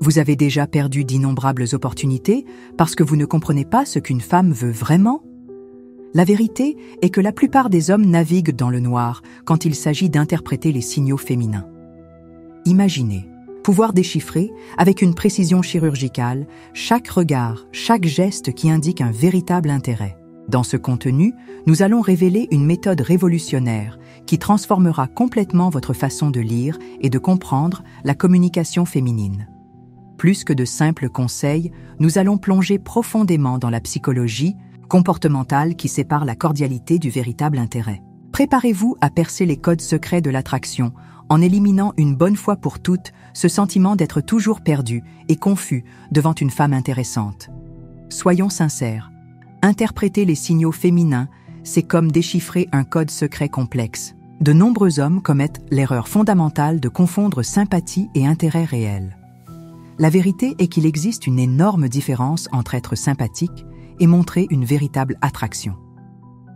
Vous avez déjà perdu d'innombrables opportunités parce que vous ne comprenez pas ce qu'une femme veut vraiment? La vérité est que la plupart des hommes naviguent dans le noir quand il s'agit d'interpréter les signaux féminins. Imaginez pouvoir déchiffrer, avec une précision chirurgicale, chaque regard, chaque geste qui indique un véritable intérêt. Dans ce contenu, nous allons révéler une méthode révolutionnaire qui transformera complètement votre façon de lire et de comprendre la communication féminine. Plus que de simples conseils, nous allons plonger profondément dans la psychologie comportementale qui sépare la cordialité du véritable intérêt. Préparez-vous à percer les codes secrets de l'attraction en éliminant une bonne fois pour toutes ce sentiment d'être toujours perdu et confus devant une femme intéressante. Soyons sincères, interpréter les signaux féminins, c'est comme déchiffrer un code secret complexe. De nombreux hommes commettent l'erreur fondamentale de confondre sympathie et intérêt réel. La vérité est qu'il existe une énorme différence entre être sympathique et montrer une véritable attraction.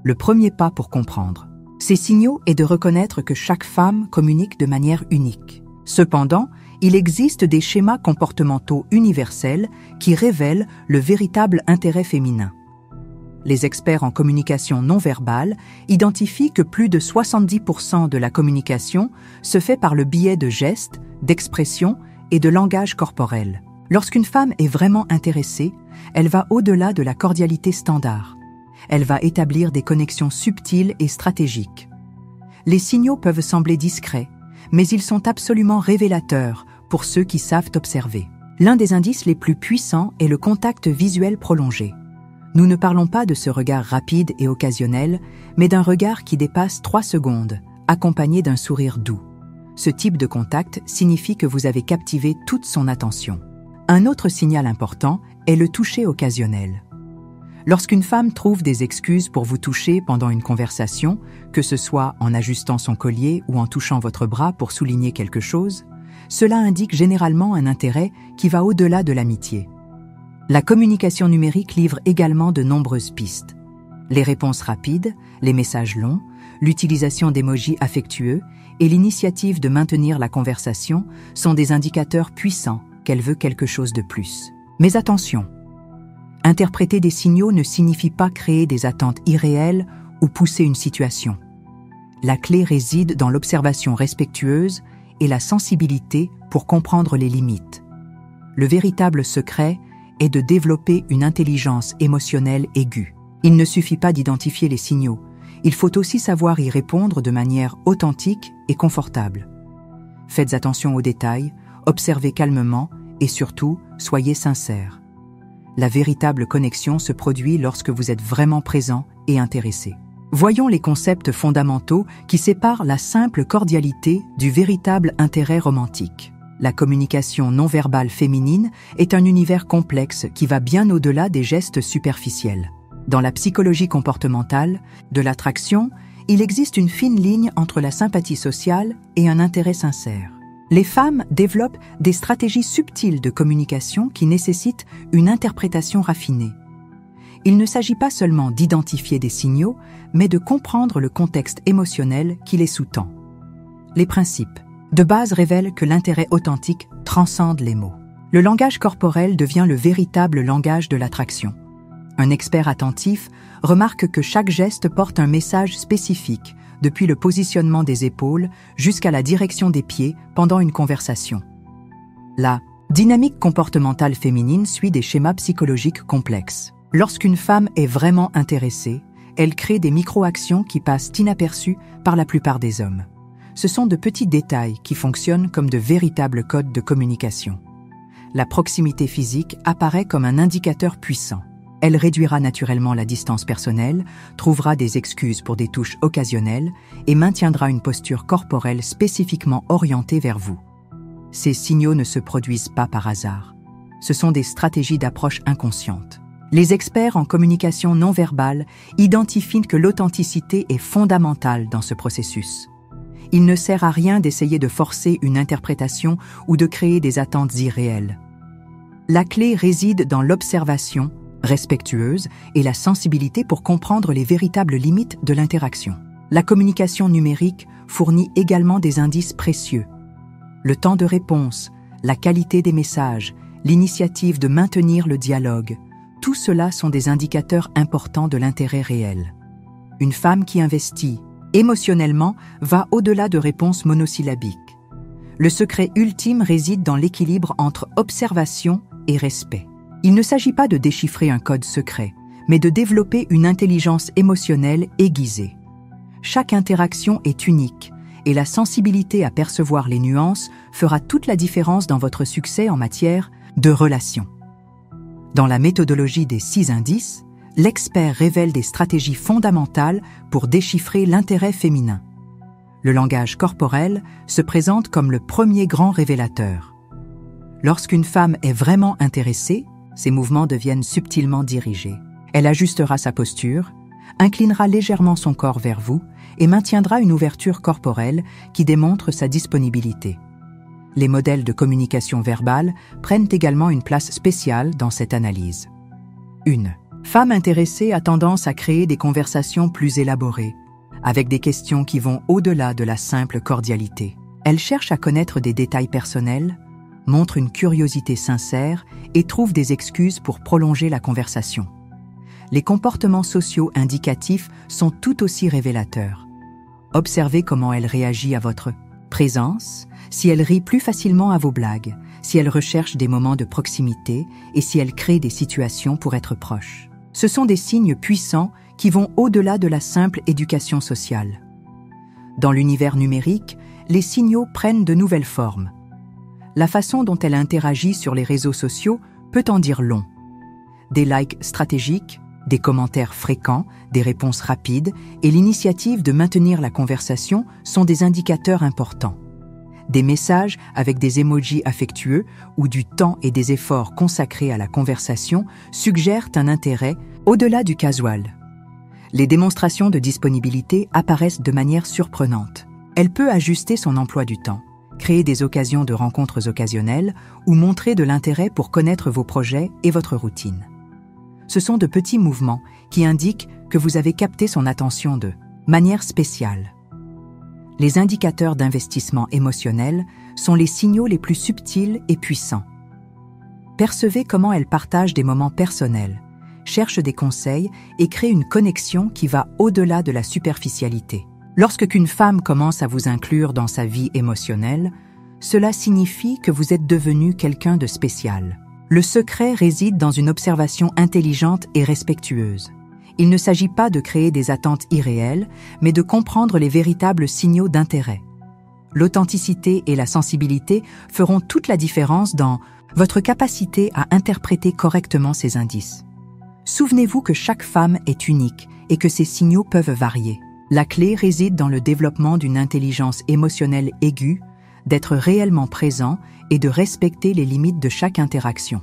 Le premier pas pour comprendre ces signaux est de reconnaître que chaque femme communique de manière unique. Cependant, il existe des schémas comportementaux universels qui révèlent le véritable intérêt féminin. Les experts en communication non verbale identifient que plus de 70% de la communication se fait par le biais de gestes, d'expressions et de langage corporel. Lorsqu'une femme est vraiment intéressée, elle va au-delà de la cordialité standard. Elle va établir des connexions subtiles et stratégiques. Les signaux peuvent sembler discrets, mais ils sont absolument révélateurs pour ceux qui savent observer. L'un des indices les plus puissants est le contact visuel prolongé. Nous ne parlons pas de ce regard rapide et occasionnel, mais d'un regard qui dépasse 3 secondes, accompagné d'un sourire doux. Ce type de contact signifie que vous avez captivé toute son attention. Un autre signal important est le toucher occasionnel. Lorsqu'une femme trouve des excuses pour vous toucher pendant une conversation, que ce soit en ajustant son collier ou en touchant votre bras pour souligner quelque chose, cela indique généralement un intérêt qui va au-delà de l'amitié. La communication numérique livre également de nombreuses pistes. Les réponses rapides, les messages longs, l'utilisation d'émojis affectueux et l'initiative de maintenir la conversation sont des indicateurs puissants qu'elle veut quelque chose de plus. Mais attention! Interpréter des signaux ne signifie pas créer des attentes irréelles ou pousser une situation. La clé réside dans l'observation respectueuse et la sensibilité pour comprendre les limites. Le véritable secret est de développer une intelligence émotionnelle aiguë. Il ne suffit pas d'identifier les signaux, il faut aussi savoir y répondre de manière authentique et confortable. Faites attention aux détails, observez calmement et surtout, soyez sincères. La véritable connexion se produit lorsque vous êtes vraiment présent et intéressé. Voyons les concepts fondamentaux qui séparent la simple cordialité du véritable intérêt romantique. La communication non verbale féminine est un univers complexe qui va bien au-delà des gestes superficiels. Dans la psychologie comportementale, de l'attraction, il existe une fine ligne entre la sympathie sociale et un intérêt sincère. Les femmes développent des stratégies subtiles de communication qui nécessitent une interprétation raffinée. Il ne s'agit pas seulement d'identifier des signaux, mais de comprendre le contexte émotionnel qui les sous-tend. Les principes de base révèlent que l'intérêt authentique transcende les mots. Le langage corporel devient le véritable langage de l'attraction. Un expert attentif remarque que chaque geste porte un message spécifique, depuis le positionnement des épaules jusqu'à la direction des pieds pendant une conversation. La dynamique comportementale féminine suit des schémas psychologiques complexes. Lorsqu'une femme est vraiment intéressée, elle crée des micro-actions qui passent inaperçues par la plupart des hommes. Ce sont de petits détails qui fonctionnent comme de véritables codes de communication. La proximité physique apparaît comme un indicateur puissant. Elle réduira naturellement la distance personnelle, trouvera des excuses pour des touches occasionnelles et maintiendra une posture corporelle spécifiquement orientée vers vous. Ces signaux ne se produisent pas par hasard. Ce sont des stratégies d'approche inconscientes. Les experts en communication non verbale identifient que l'authenticité est fondamentale dans ce processus. Il ne sert à rien d'essayer de forcer une interprétation ou de créer des attentes irréelles. La clé réside dans l'observation respectueuse et la sensibilité pour comprendre les véritables limites de l'interaction. La communication numérique fournit également des indices précieux. Le temps de réponse, la qualité des messages l'initiative de maintenir le dialogue, tout cela sont des indicateurs importants de l'intérêt réel. Une femme qui investit émotionnellement va au-delà de réponses monosyllabiques. Le secret ultime réside dans l'équilibre entre observation et respect. Il ne s'agit pas de déchiffrer un code secret, mais de développer une intelligence émotionnelle aiguisée. Chaque interaction est unique, et la sensibilité à percevoir les nuances fera toute la différence dans votre succès en matière de relations. Dans la méthodologie des 6 indices, l'expert révèle des stratégies fondamentales pour déchiffrer l'intérêt féminin. Le langage corporel se présente comme le premier grand révélateur. Lorsqu'une femme est vraiment intéressée, ses mouvements deviennent subtilement dirigés. Elle ajustera sa posture, inclinera légèrement son corps vers vous et maintiendra une ouverture corporelle qui démontre sa disponibilité. Les modèles de communication verbale prennent également une place spéciale dans cette analyse. Une femme intéressée a tendance à créer des conversations plus élaborées, avec des questions qui vont au-delà de la simple cordialité. Elle cherche à connaître des détails personnels, montre une curiosité sincère et trouve des excuses pour prolonger la conversation. Les comportements sociaux indicatifs sont tout aussi révélateurs. Observez comment elle réagit à votre présence, si elle rit plus facilement à vos blagues, si elle recherche des moments de proximité et si elle crée des situations pour être proche. Ce sont des signes puissants qui vont au-delà de la simple éducation sociale. Dans l'univers numérique, les signaux prennent de nouvelles formes. La façon dont elle interagit sur les réseaux sociaux peut en dire long. Des likes stratégiques, des commentaires fréquents, des réponses rapides et l'initiative de maintenir la conversation sont des indicateurs importants. Des messages avec des emojis affectueux ou du temps et des efforts consacrés à la conversation suggèrent un intérêt au-delà du casual. Les démonstrations de disponibilité apparaissent de manière surprenante. Elle peut ajuster son emploi du temps, créer des occasions de rencontres occasionnelles ou montrer de l'intérêt pour connaître vos projets et votre routine. Ce sont de petits mouvements qui indiquent que vous avez capté son attention de manière spéciale. Les indicateurs d'investissement émotionnel sont les signaux les plus subtils et puissants. Percevez comment elle partage des moments personnels, cherche des conseils et crée une connexion qui va au-delà de la superficialité. Lorsqu'une femme commence à vous inclure dans sa vie émotionnelle, cela signifie que vous êtes devenu quelqu'un de spécial. Le secret réside dans une observation intelligente et respectueuse. Il ne s'agit pas de créer des attentes irréelles, mais de comprendre les véritables signaux d'intérêt. L'authenticité et la sensibilité feront toute la différence dans votre capacité à interpréter correctement ces indices. Souvenez-vous que chaque femme est unique et que ces signaux peuvent varier. La clé réside dans le développement d'une intelligence émotionnelle aiguë, d'être réellement présent et de respecter les limites de chaque interaction.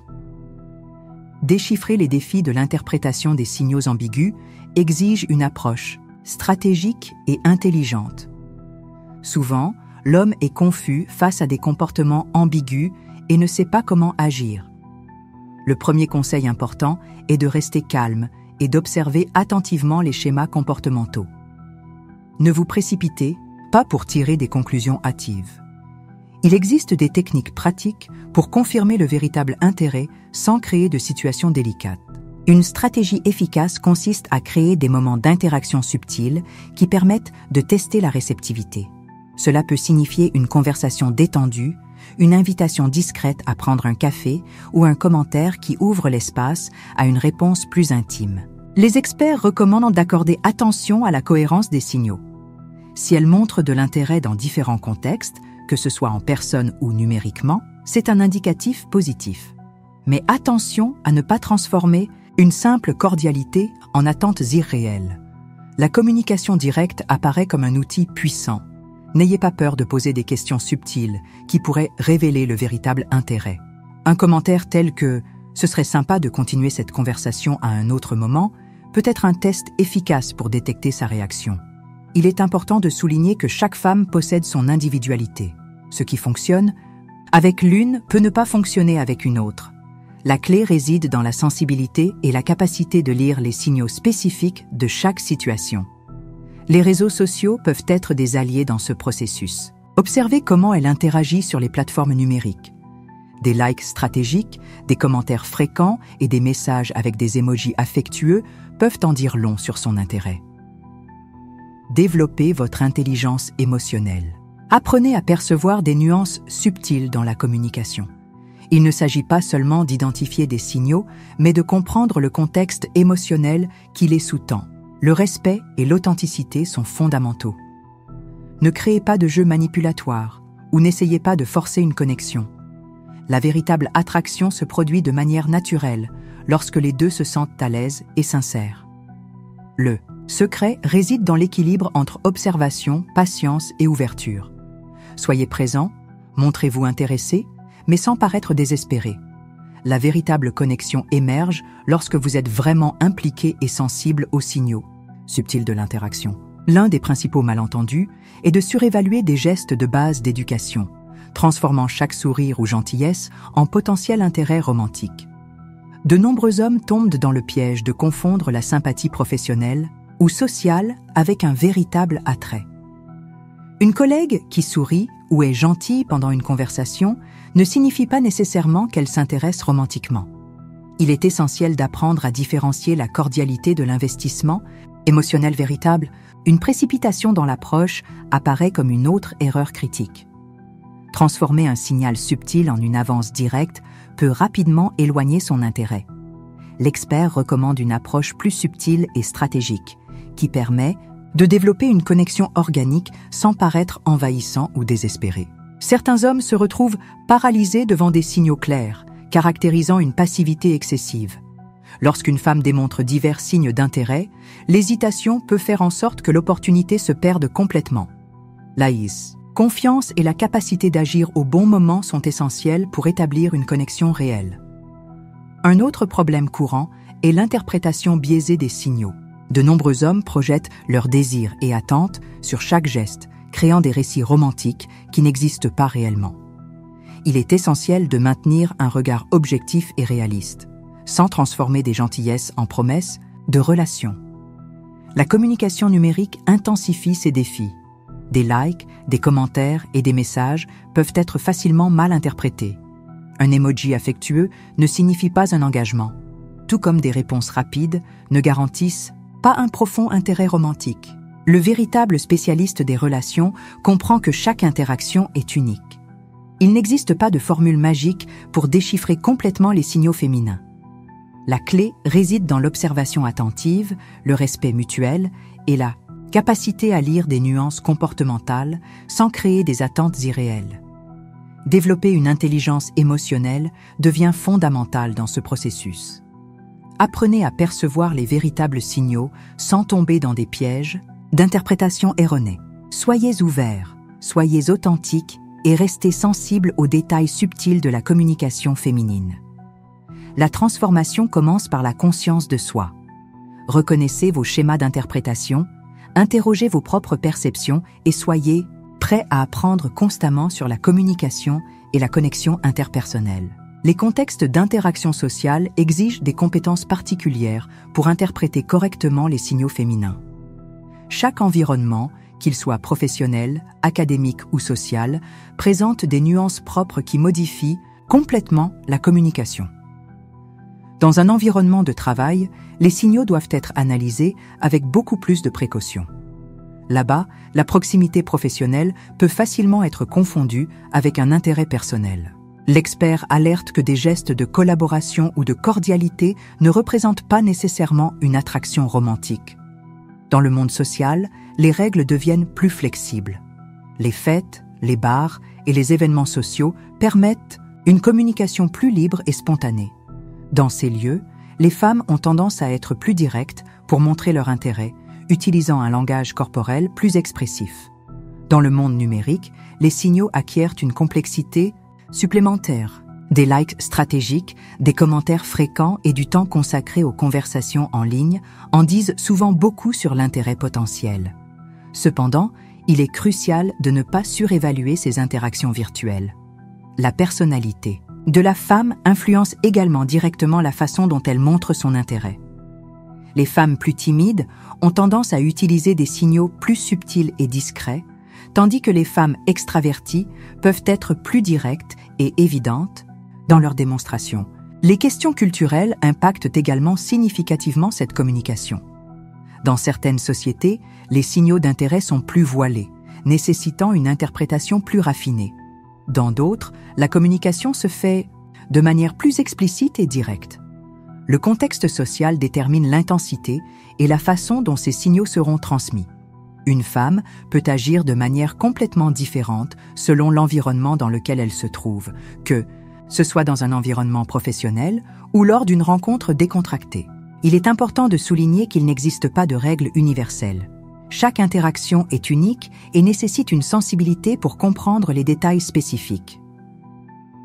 Déchiffrer les défis de l'interprétation des signaux ambigus exige une approche stratégique et intelligente. Souvent, l'homme est confus face à des comportements ambigus et ne sait pas comment agir. Le premier conseil important est de rester calme et d'observer attentivement les schémas comportementaux. Ne vous précipitez pas pour tirer des conclusions hâtives. Il existe des techniques pratiques pour confirmer le véritable intérêt sans créer de situations délicates. Une stratégie efficace consiste à créer des moments d'interaction subtils qui permettent de tester la réceptivité. Cela peut signifier une conversation détendue, une invitation discrète à prendre un café ou un commentaire qui ouvre l'espace à une réponse plus intime. Les experts recommandent d'accorder attention à la cohérence des signaux. Si elle montre de l'intérêt dans différents contextes, que ce soit en personne ou numériquement, c'est un indicatif positif. Mais attention à ne pas transformer une simple cordialité en attentes irréelles. La communication directe apparaît comme un outil puissant. N'ayez pas peur de poser des questions subtiles qui pourraient révéler le véritable intérêt. Un commentaire tel que « ce serait sympa de continuer cette conversation à un autre moment » peut être un test efficace pour détecter sa réaction. Il est important de souligner que chaque femme possède son individualité. Ce qui fonctionne avec l'une peut ne pas fonctionner avec une autre. La clé réside dans la sensibilité et la capacité de lire les signaux spécifiques de chaque situation. Les réseaux sociaux peuvent être des alliés dans ce processus. Observez comment elle interagit sur les plateformes numériques. Des likes stratégiques, des commentaires fréquents et des messages avec des emojis affectueux peuvent en dire long sur son intérêt. Développez votre intelligence émotionnelle. Apprenez à percevoir des nuances subtiles dans la communication. Il ne s'agit pas seulement d'identifier des signaux, mais de comprendre le contexte émotionnel qui les sous-tend. Le respect et l'authenticité sont fondamentaux. Ne créez pas de jeux manipulatoires ou n'essayez pas de forcer une connexion. La véritable attraction se produit de manière naturelle lorsque les deux se sentent à l'aise et sincères. Le secret réside dans l'équilibre entre observation, patience et ouverture. Soyez présent, montrez-vous intéressé, mais sans paraître désespéré. La véritable connexion émerge lorsque vous êtes vraiment impliqué et sensible aux signaux subtils de l'interaction. L'un des principaux malentendus est de surévaluer des gestes de base d'éducation, transformant chaque sourire ou gentillesse en potentiel intérêt romantique. De nombreux hommes tombent dans le piège de confondre la sympathie professionnelle ou sociale avec un véritable attrait. Une collègue qui sourit ou est gentille pendant une conversation ne signifie pas nécessairement qu'elle s'intéresse romantiquement. Il est essentiel d'apprendre à différencier la cordialité de l'investissement émotionnel véritable. Une précipitation dans l'approche apparaît comme une autre erreur critique. Transformer un signal subtil en une avance directe peut rapidement éloigner son intérêt. L'expert recommande une approche plus subtile et stratégique, qui permet de développer une connexion organique sans paraître envahissant ou désespéré. Certains hommes se retrouvent paralysés devant des signaux clairs, caractérisant une passivité excessive. Lorsqu'une femme démontre divers signes d'intérêt, l'hésitation peut faire en sorte que l'opportunité se perde complètement. Laïs. Confiance et la capacité d'agir au bon moment sont essentielles pour établir une connexion réelle. Un autre problème courant est l'interprétation biaisée des signaux. De nombreux hommes projettent leurs désirs et attentes sur chaque geste, créant des récits romantiques qui n'existent pas réellement. Il est essentiel de maintenir un regard objectif et réaliste, sans transformer des gentillesses en promesses de relations. La communication numérique intensifie ces défis. Des likes, des commentaires et des messages peuvent être facilement mal interprétés. Un emoji affectueux ne signifie pas un engagement, tout comme des réponses rapides ne garantissent pas un profond intérêt romantique. Le véritable spécialiste des relations comprend que chaque interaction est unique. Il n'existe pas de formule magique pour déchiffrer complètement les signaux féminins. La clé réside dans l'observation attentive, le respect mutuel et la capacité à lire des nuances comportementales sans créer des attentes irréelles. Développer une intelligence émotionnelle devient fondamental dans ce processus. Apprenez à percevoir les véritables signaux sans tomber dans des pièges d'interprétation erronée. Soyez ouverts, soyez authentiques et restez sensibles aux détails subtils de la communication féminine. La transformation commence par la conscience de soi. Reconnaissez vos schémas d'interprétation, interrogez vos propres perceptions et soyez prêts à apprendre constamment sur la communication et la connexion interpersonnelle. Les contextes d'interaction sociale exigent des compétences particulières pour interpréter correctement les signaux féminins. Chaque environnement, qu'il soit professionnel, académique ou social, présente des nuances propres qui modifient complètement la communication. Dans un environnement de travail, les signaux doivent être analysés avec beaucoup plus de précaution. Là-bas, la proximité professionnelle peut facilement être confondue avec un intérêt personnel. L'expert alerte que des gestes de collaboration ou de cordialité ne représentent pas nécessairement une attraction romantique. Dans le monde social, les règles deviennent plus flexibles. Les fêtes, les bars et les événements sociaux permettent une communication plus libre et spontanée. Dans ces lieux, les femmes ont tendance à être plus directes pour montrer leur intérêt, utilisant un langage corporel plus expressif. Dans le monde numérique, les signaux acquièrent une complexité supplémentaire. Des likes stratégiques, des commentaires fréquents et du temps consacré aux conversations en ligne en disent souvent beaucoup sur l'intérêt potentiel. Cependant, il est crucial de ne pas surévaluer ces interactions virtuelles. La personnalité de la femme influence également directement la façon dont elle montre son intérêt. Les femmes plus timides ont tendance à utiliser des signaux plus subtils et discrets, tandis que les femmes extraverties peuvent être plus directes et évidentes, dans leurs démonstrations. Les questions culturelles impactent également significativement cette communication. Dans certaines sociétés, les signaux d'intérêt sont plus voilés, nécessitant une interprétation plus raffinée. Dans d'autres, la communication se fait de manière plus explicite et directe. Le contexte social détermine l'intensité et la façon dont ces signaux seront transmis. Une femme peut agir de manière complètement différente selon l'environnement dans lequel elle se trouve, que ce soit dans un environnement professionnel ou lors d'une rencontre décontractée. Il est important de souligner qu'il n'existe pas de règle universelle. Chaque interaction est unique et nécessite une sensibilité pour comprendre les détails spécifiques.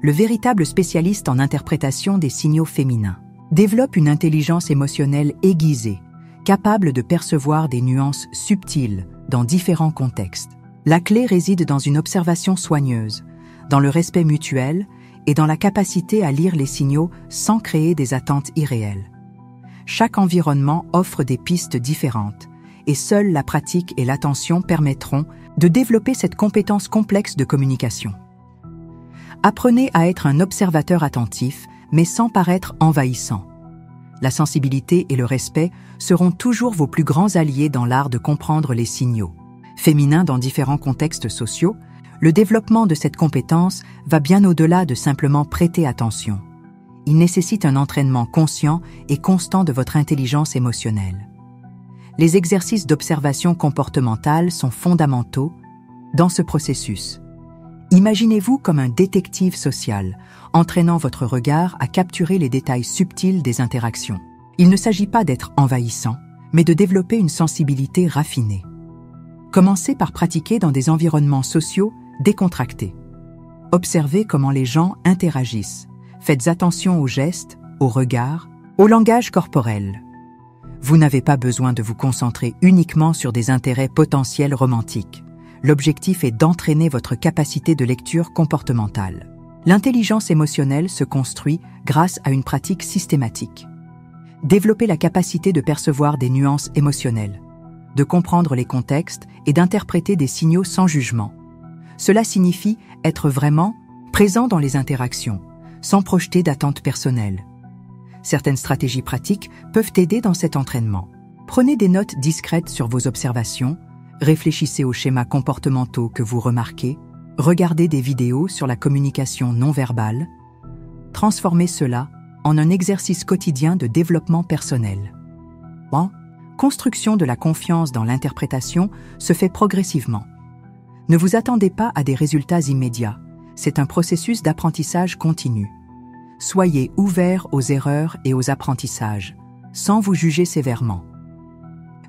Le véritable spécialiste en interprétation des signaux féminins développe une intelligence émotionnelle aiguisée, capable de percevoir des nuances subtiles dans différents contextes. La clé réside dans une observation soigneuse, dans le respect mutuel et dans la capacité à lire les signaux sans créer des attentes irréelles. Chaque environnement offre des pistes différentes et seule la pratique et l'attention permettront de développer cette compétence complexe de communication. Apprenez à être un observateur attentif, mais sans paraître envahissant. La sensibilité et le respect seront toujours vos plus grands alliés dans l'art de comprendre les signaux. Féminin dans différents contextes sociaux, le développement de cette compétence va bien au-delà de simplement prêter attention. Il nécessite un entraînement conscient et constant de votre intelligence émotionnelle. Les exercices d'observation comportementale sont fondamentaux dans ce processus. Imaginez-vous comme un détective social, entraînant votre regard à capturer les détails subtils des interactions. Il ne s'agit pas d'être envahissant, mais de développer une sensibilité raffinée. Commencez par pratiquer dans des environnements sociaux décontractés. Observez comment les gens interagissent. Faites attention aux gestes, aux regards, au langage corporel. Vous n'avez pas besoin de vous concentrer uniquement sur des intérêts potentiels romantiques. L'objectif est d'entraîner votre capacité de lecture comportementale. L'intelligence émotionnelle se construit grâce à une pratique systématique. Développez la capacité de percevoir des nuances émotionnelles, de comprendre les contextes et d'interpréter des signaux sans jugement. Cela signifie être vraiment présent dans les interactions, sans projeter d'attentes personnelles. Certaines stratégies pratiques peuvent aider dans cet entraînement. Prenez des notes discrètes sur vos observations, réfléchissez aux schémas comportementaux que vous remarquez, regardez des vidéos sur la communication non verbale, transformez cela en un exercice quotidien de développement personnel. Construction de la confiance dans l'interprétation se fait progressivement. Ne vous attendez pas à des résultats immédiats, c'est un processus d'apprentissage continu. Soyez ouverts aux erreurs et aux apprentissages, sans vous juger sévèrement.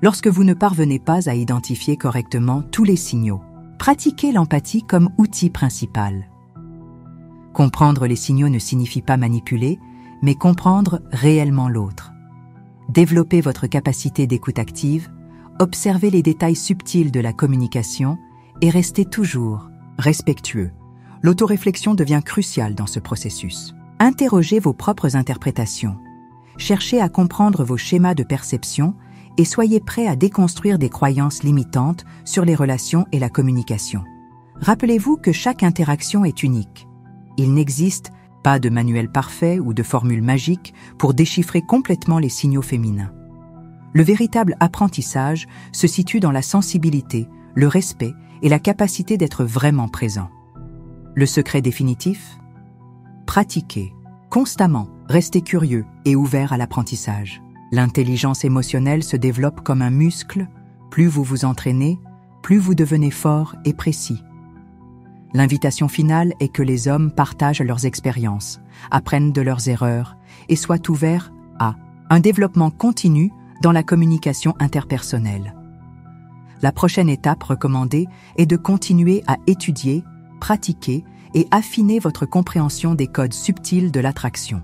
Lorsque vous ne parvenez pas à identifier correctement tous les signaux, pratiquez l'empathie comme outil principal. Comprendre les signaux ne signifie pas manipuler, mais comprendre réellement l'autre. Développez votre capacité d'écoute active, observez les détails subtils de la communication et restez toujours respectueux. L'autoréflexion devient cruciale dans ce processus. Interrogez vos propres interprétations. Cherchez à comprendre vos schémas de perception et soyez prêts à déconstruire des croyances limitantes sur les relations et la communication. Rappelez-vous que chaque interaction est unique. Il n'existe pas de manuel parfait ou de formule magique pour déchiffrer complètement les signaux féminins. Le véritable apprentissage se situe dans la sensibilité, le respect et la capacité d'être vraiment présent. Le secret définitif ? Pratiquez constamment, restez curieux et ouvert à l'apprentissage. L'intelligence émotionnelle se développe comme un muscle. Plus vous vous entraînez, plus vous devenez fort et précis. L'invitation finale est que les hommes partagent leurs expériences, apprennent de leurs erreurs et soient ouverts à un développement continu dans la communication interpersonnelle. La prochaine étape recommandée est de continuer à étudier, pratiquer et affiner votre compréhension des codes subtils de l'attraction.